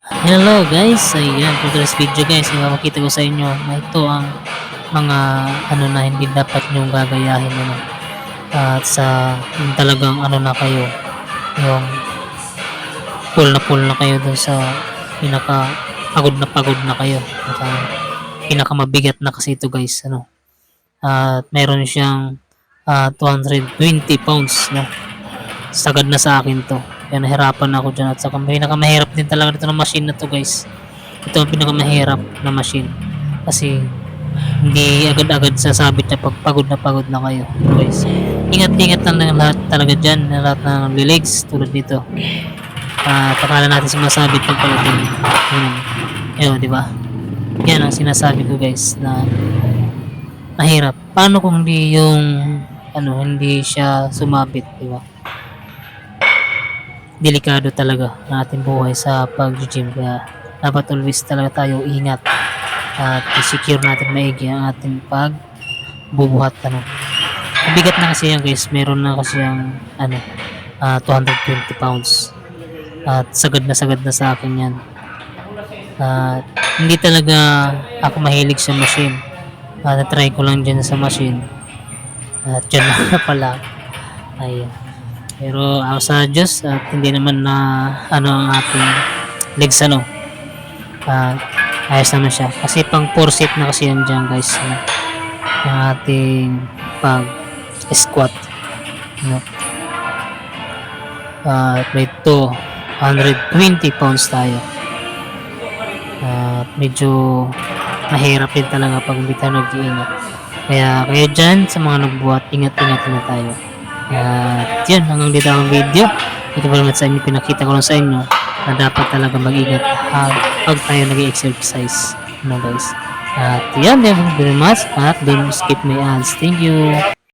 Hello guys, ayan for today's video guys, ipapakita ko sa inyo na ito ang mga ano na hindi dapat nyong gagayahin ano. At sa yung talagang ano na kayo, yung full na kayo dun sa pinaka pagod na kayo. At pinaka mabigat na kasi ito guys, ano. At meron siyang 220 pounds no. Sagad na sa akin to. Kaya nahirapan ako dyan. At saka pinakamahirap din talaga dito ng machine na to guys. Ito ang pinakamahirap na machine. Kasi hindi agad-agad sasabit na pag pagod na kayo guys. Ingat-ingat lang ng lahat talaga dyan. Ng lahat ng legs tulad nito. Akala natin sumasabit yung pala din. Ayun, di ba? Yan ang sinasabi ko guys na mahirap. Paano kung hindi yung hindi siya sumabit, di ba? Delikado talaga ang ating buhay sa pag-gym, kaya dapat always talaga tayo ingat at i-secure natin maigi ang ating pagbubuhat mabigat na kasi yan guys, meron na kasi yung 220 pounds at sagad na sa akin yan. At hindi talaga ako mahilig sa machine, na-try ko lang dyan sa machine at dyan na pala. Ayun. Pero ako sa Diyos at hindi naman na ang ating legs ayos naman siya. Kasi pang 4 set na kasi yan dyan guys. Ang ating pag squat. At may 220 pounds tayo. At medyo mahirap din talaga pag hindi tayo nag-iingat. Kaya dyan sa mga nagbuhat, ingat-ingat na tayo. At yun, hanggang dito ang video. Ito pa naman sa inyo, pinakita ko lang sa inyo na dapat talaga mag-ingat pag tayo nag-exercise guys. At yan, thank you very much at don't skip my ads. Thank you.